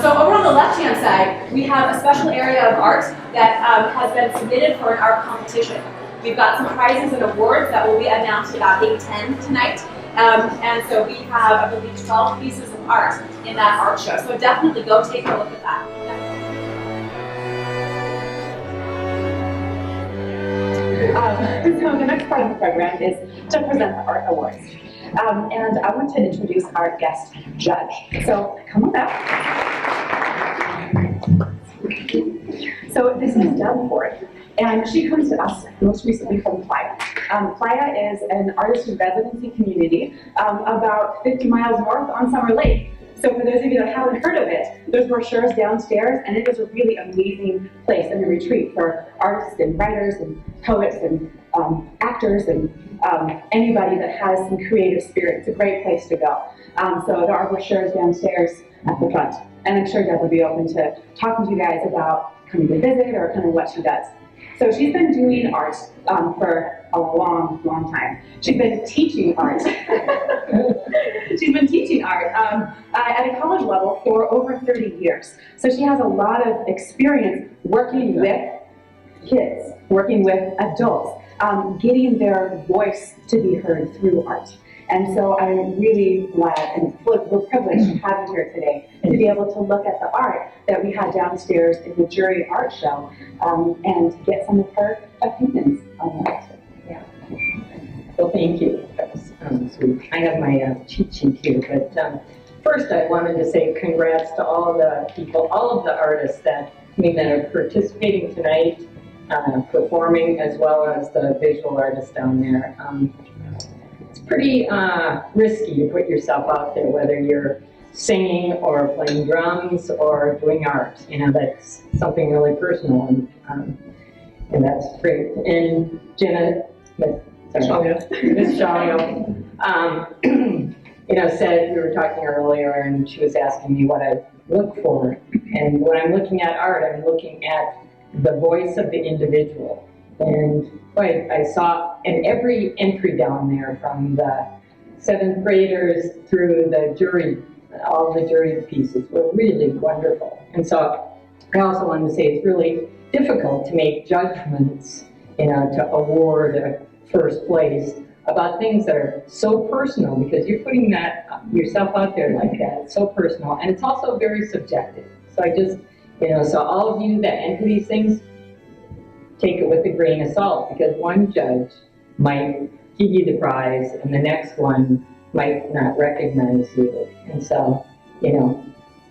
So over on the left-hand side, we have a special area of art that has been submitted for an art competition. We've got some prizes and awards that will be announced about 8:10 tonight. And so we have, I believe, 12 pieces of art in that art show. So definitely go take a look at that. So the next part of the program is to present the art awards. And I want to introduce our guest judge. So come on up. So this is Deb Ford, and she comes to us most recently from Playa. Playa is an artist in residency community about 50 miles north on Summer Lake. So for those of you that haven't heard of it, there's brochures downstairs, and it is a really amazing place and a retreat for artists and writers and poets and actors and anybody that has some creative spirit. It's a great place to go. So there are brochures downstairs at the front, and I'm sure Deb would be open to talking to you guys about coming to visit or kind of what she does. So she's been doing art for a long, long time. She's been teaching art. She's been teaching art at a college level for over 30 years. So she has a lot of experience working with kids, working with adults, getting their voice to be heard through art. And so I'm really glad and we're privileged to have you here today to be able to look at the art that we had downstairs in the Juried art show and get some of her opinions on that. Yeah. Well, thank you. That was sweet. I have my cheat sheet here, but first I wanted to say congrats to all the people, all of the artists that are participating tonight, performing, as well as the visual artists down there. It's pretty risky to put yourself out there, whether you're singing or playing drums or doing art. You know, that's something really personal, and that's great. And Jenna, Miss Shalio, said, we were talking earlier, and she was asking me what I look for. And when I'm looking at art, I'm looking at the voice of the individual. And boy, I saw in every entry down there, from the 7th graders through the jury, all the Juried pieces were really wonderful. And so I also wanted to say it's really difficult to make judgments, to award a first place about things that are so personal, because you're putting that yourself out there like that. It's so personal, and it's also very subjective. So I just, so all of you that enter these things, take it with a grain of salt, because one judge might give you the prize and the next one might not recognize you. And so,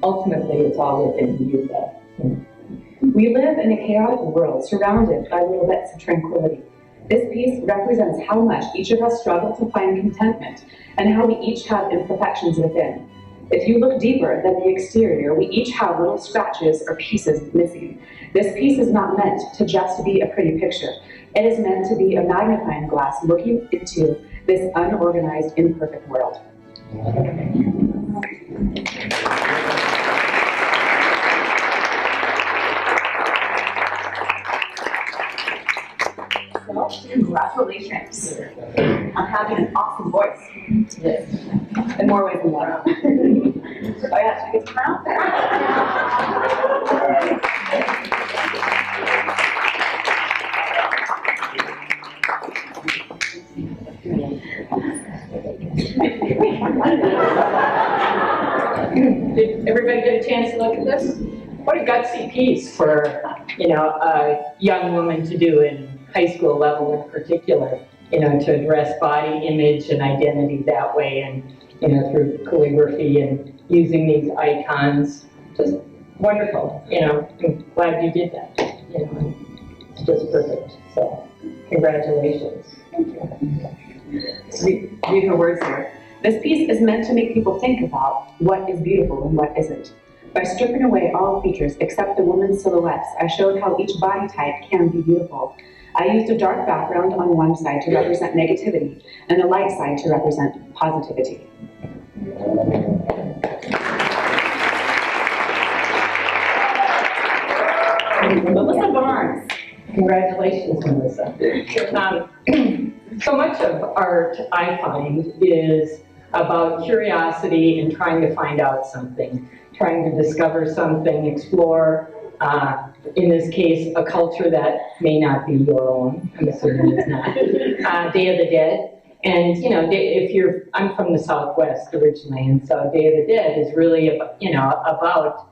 ultimately it's all within you though. We live in a chaotic world surrounded by little bits of tranquility. This piece represents how much each of us struggle to find contentment and how we each have imperfections within. If you look deeper than the exterior, we each have little scratches or pieces missing. This piece is not meant to just be a pretty picture. It is meant to be a magnifying glass looking into this unorganized, imperfect world. Well, congratulations on having an awesome voice. Yes. In more ways than one. Oh yeah, she gets crowned. Did everybody get a chance to look at this? What a gutsy piece for, a young woman to do in high school level in particular, to address body image and identity that way, and, through calligraphy and using these icons. Just wonderful, I'm glad you did that, it's just perfect. So, congratulations. Read her words here. This piece is meant to make people think about what is beautiful and what isn't. By stripping away all features except the woman's silhouettes, I showed how each body type can be beautiful. I used a dark background on one side to represent negativity and a light side to represent positivity. Melissa Barnes. Congratulations, Melissa. So much of art, I find, is about curiosity and trying to find out something, trying to discover something, explore, in this case, a culture that may not be your own. I'm assuming it's not. Day of the Dead. And, you know, I'm from the Southwest originally, and so Day of the Dead is really, about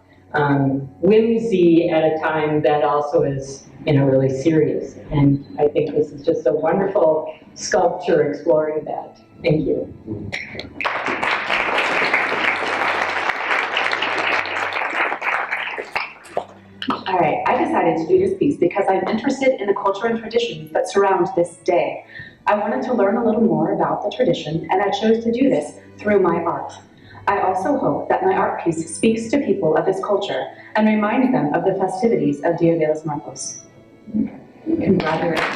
whimsy at a time that also is, really serious. And I think this is just a wonderful sculpture exploring that. Thank you. All right, I decided to do this piece because I'm interested in the culture and traditions that surround this day. I wanted to learn a little more about the tradition, and I chose to do this through my art. I also hope that my art piece speaks to people of this culture and reminds them of the festivities of Dia de los Muertos. Congratulations.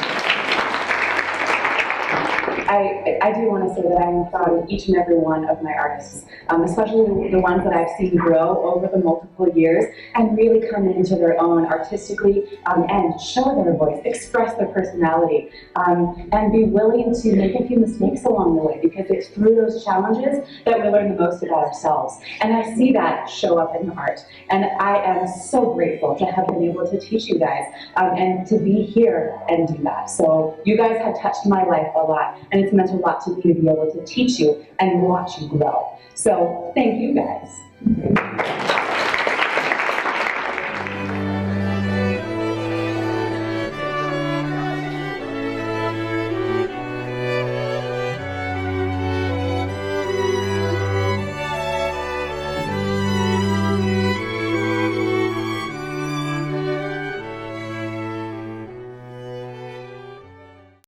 I do want to say that I'm proud of each and every one of my artists, especially the ones that I've seen grow over the multiple years and really come into their own artistically and show their voice, express their personality, and be willing to make a few mistakes along the way, because it's through those challenges that we learn the most about ourselves. And I see that show up in art. And I am so grateful to have been able to teach you guys and to be here and do that. So you guys have touched my life a lot, and it's meant a lot to me to be able to teach you and watch you grow. So thank you guys.